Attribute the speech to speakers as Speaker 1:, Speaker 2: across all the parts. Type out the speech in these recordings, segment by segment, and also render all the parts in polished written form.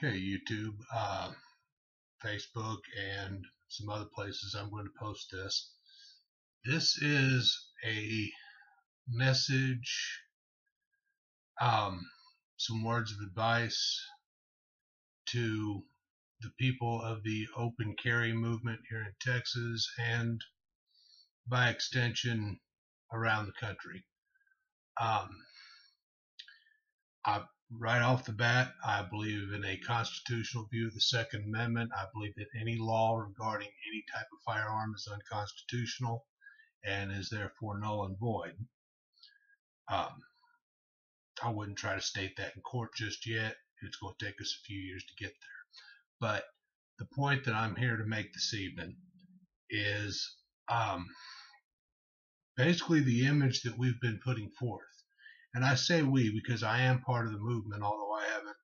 Speaker 1: Okay, YouTube, Facebook, and some other places I'm going to post this. This is a message, um, some words of advice to the people of the open carry movement here in Texas and by extension around the country. Um, right off the bat, I believe in a constitutional view of the Second Amendment. I believe that any law regarding any type of firearm is unconstitutional and is therefore null and void. Um, I wouldn't try to state that in court just yet. It's going to take us a few years to get there. But the point that I'm here to make this evening is um, basically the image that we've been putting forth. And I say we because I am part of the movement, although I haven't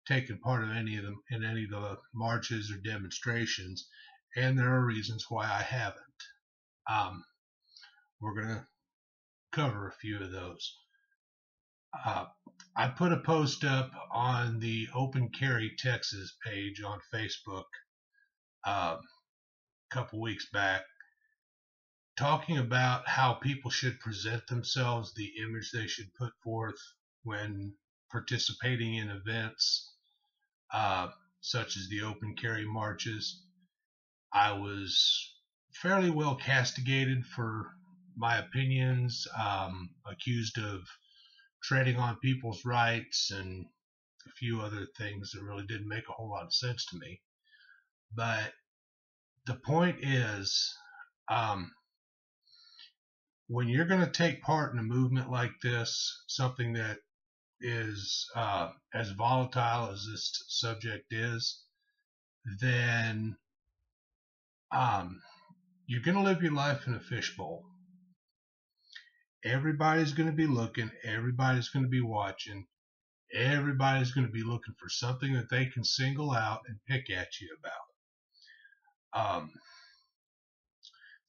Speaker 1: taken part in any of the marches or demonstrations, and there are reasons why I haven't. Um, we're going to cover a few of those. I put a post up on the Open Carry Texas page on Facebook a couple weeks back, talking about how people should present themselves, the image they should put forth when participating in events such as the open carry marches. I was fairly well castigated for my opinions, accused of treading on people's rights and a few other things that really didn't make a whole lot of sense to me. But the point is, when you're going to take part in a movement like this, something that is as volatile as this subject is, then you're going to live your life in a fishbowl. Everybody's going to be looking, everybody's going to be watching, everybody's going to be looking for something that they can single out and pick at you about.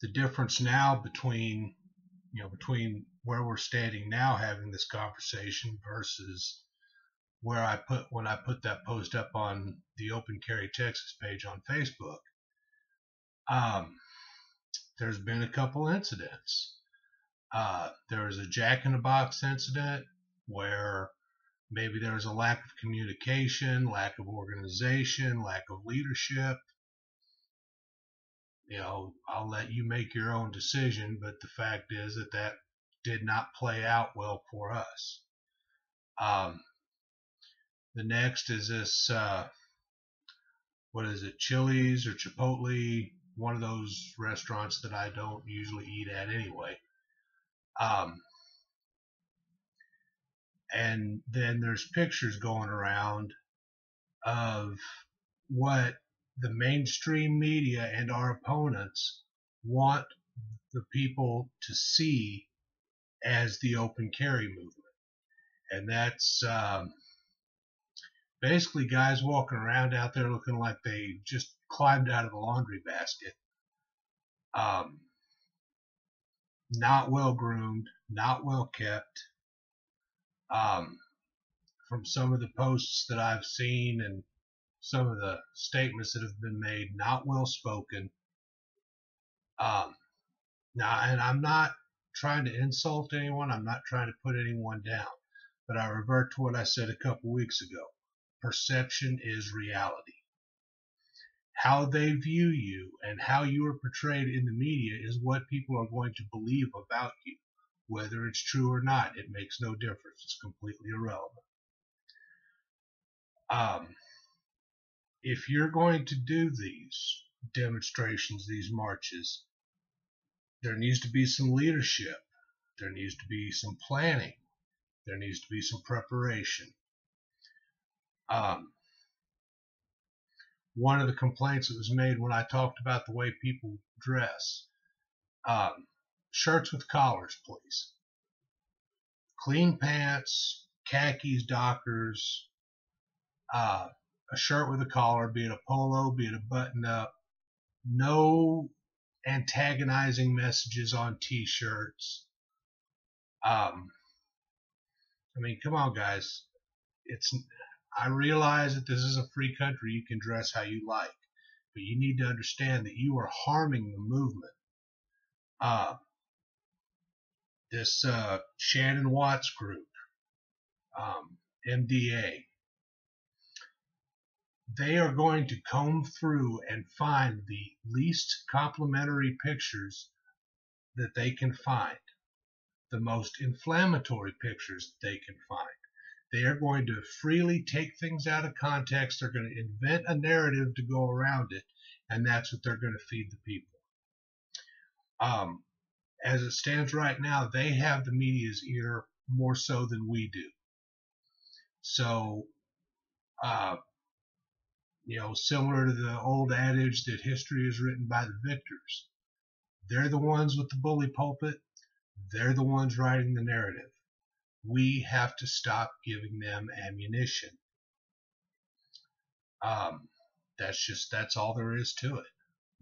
Speaker 1: The difference now between where we're standing now having this conversation versus when I put that post up on the Open Carry Texas page on Facebook, there's been a couple incidents. There was a Jack in the Box incident where maybe there was a lack of communication, lack of organization, lack of leadership. I'll let you make your own decision, but the fact is that did not play out well for us. The next is this, what is it, Chili's or Chipotle, one of those restaurants that I don't usually eat at anyway. And then there's pictures going around of what the mainstream media and our opponents want the people to see as the open carry movement. And that's basically guys walking around out there looking like they just climbed out of a laundry basket. Not well groomed, not well kept. From some of the posts that I've seen and some of the statements that have been made, not well spoken. Now, and I'm not trying to insult anyone, I'm not trying to put anyone down, but I revert to what I said a couple weeks ago. Perception is reality. How they view you and how you are portrayed in the media is what people are going to believe about you. Whether it's true or not, it makes no difference. It's completely irrelevant. If you're going to do these demonstrations, these marches, there needs to be some leadership. There needs to be some planning. There needs to be some preparation. One of the complaints that was made when I talked about the way people dress, shirts with collars, please. Clean pants, khakis, Dockers, a shirt with a collar, be it a polo, be it a button-up. No antagonizing messages on t-shirts. I mean, come on, guys. I realize that this is a free country. You can dress how you like, but you need to understand that you are harming the movement. This Shannon Watts group, MDA, they are going to comb through and find the least complimentary pictures that they can find, the most inflammatory pictures they can find. They are going to freely take things out of context. They're going to invent a narrative to go around it, and that's what they're going to feed the people. As it stands right now, they have the media's ear more so than we do. So, similar to the old adage that history is written by the victors, they're the ones with the bully pulpit. They're the ones writing the narrative. We have to stop giving them ammunition. That's all there is to it.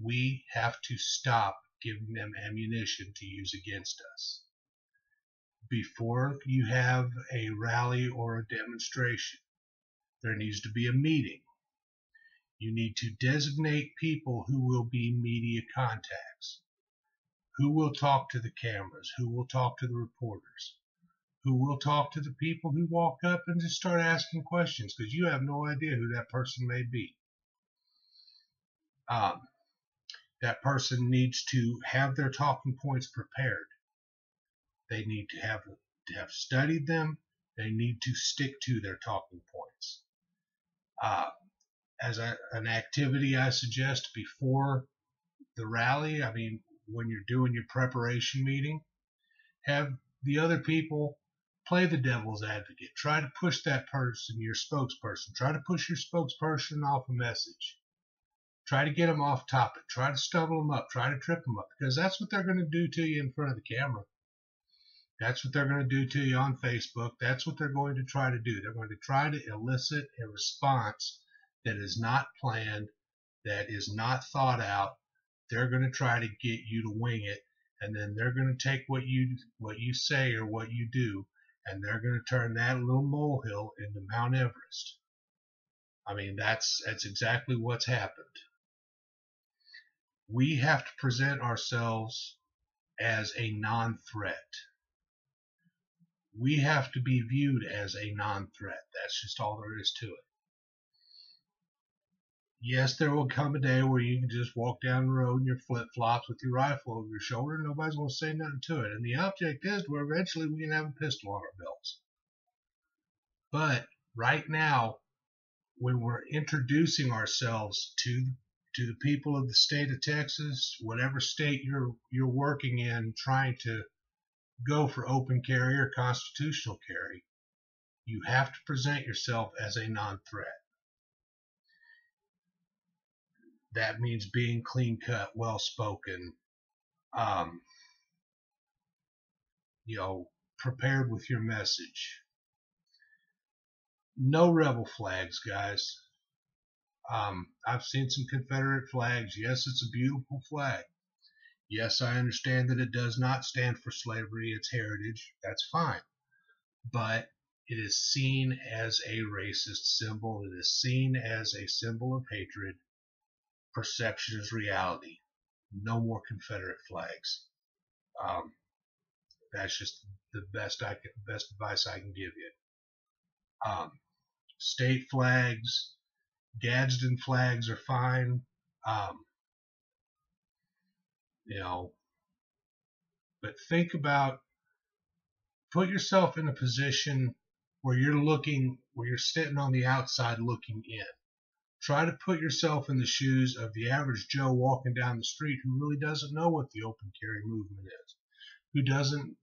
Speaker 1: We have to stop giving them ammunition to use against us. Before you have a rally or a demonstration, there needs to be a meeting. You need to designate people who will be media contacts, who will talk to the cameras, who will talk to the reporters, who will talk to the people who walk up and just start asking questions, because you have no idea who that person may be. That person needs to have their talking points prepared. They need to have studied them. They need to stick to their talking points. As an activity I suggest before the rally, when you're doing your preparation meeting, have the other people play the devil's advocate. Try to push that person, your spokesperson. Try to push your spokesperson off a message. Try to get them off topic. Try to stumble them up. Try to trip them up, because that's what they're going to do to you in front of the camera. That's what they're going to do to you on Facebook. That's what they're going to try to do. They're going to try to elicit a response that is not planned, that is not thought out. They're going to try to get you to wing it, and then they're going to take what you say or what you do, and they're going to turn that little molehill into Mount Everest. That's exactly what's happened. We have to present ourselves as a non-threat. We have to be viewed as a non-threat. That's just all there is to it. Yes, there will come a day where you can just walk down the road in your flip-flops with your rifle over your shoulder and nobody's going to say nothing to it. And the object is where eventually we can have a pistol on our belts. But right now, when we're introducing ourselves to the people of the state of Texas, whatever state you're working in, trying to go for open carry or constitutional carry, you have to present yourself as a non-threat. That means being clean-cut, well-spoken, prepared with your message. No rebel flags, guys. I've seen some Confederate flags. Yes, it's a beautiful flag. Yes, I understand that it does not stand for slavery, it's heritage. That's fine. But it is seen as a racist symbol. It is seen as a symbol of hatred. Perception is reality. No more Confederate flags. That's just the best advice I can give you. State flags, Gadsden flags are fine. But think about, put yourself in a position where you're sitting on the outside looking in. Try to put yourself in the shoes of the average Joe walking down the street who really doesn't know what the open carry movement is, who doesn't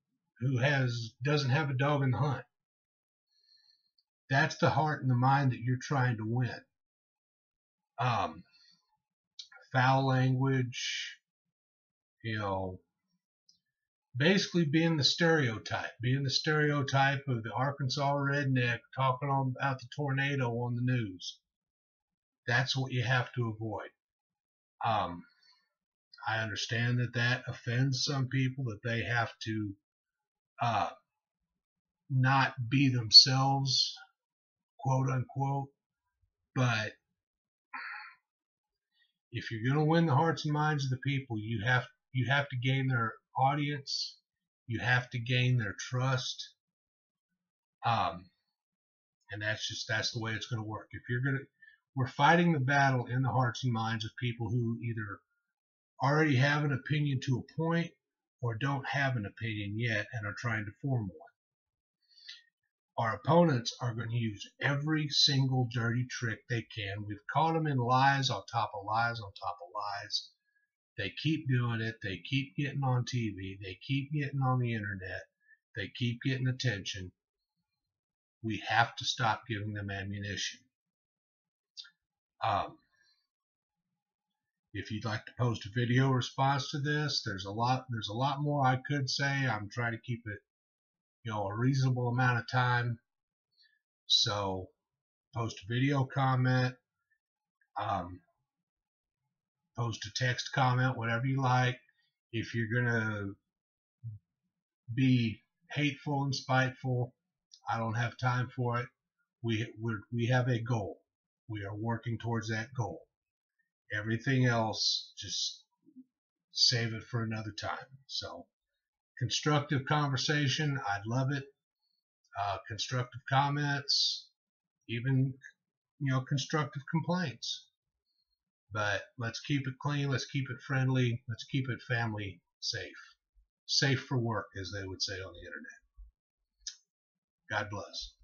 Speaker 1: have a dog in the hunt. That's the heart and the mind that you're trying to win. Foul language, basically being the stereotype of the Arkansas redneck talking about the tornado on the news. That's what you have to avoid. I understand that offends some people, that they have to not be themselves, quote unquote. But if you're going to win the hearts and minds of the people, you have to gain their audience. You have to gain their trust. And that's the way it's going to work. We're fighting the battle in the hearts and minds of people who either already have an opinion to a point or don't have an opinion yet and are trying to form one. Our opponents are going to use every single dirty trick they can. We've caught them in lies on top of lies on top of lies. They keep doing it. They keep getting on TV. They keep getting on the internet. They keep getting attention. We have to stop giving them ammunition. If you'd like to post a video response to this, there's a lot more I could say. I'm trying to keep it, a reasonable amount of time. So post a video comment, post a text comment, whatever you like. If you're gonna be hateful and spiteful, I don't have time for it. We have a goal. We are working towards that goal. Everything else, just save it for another time. So, constructive conversation, I'd love it. Constructive comments, even, constructive complaints. But let's keep it clean. Let's keep it friendly. Let's keep it family safe. Safe for work, as they would say on the internet. God bless.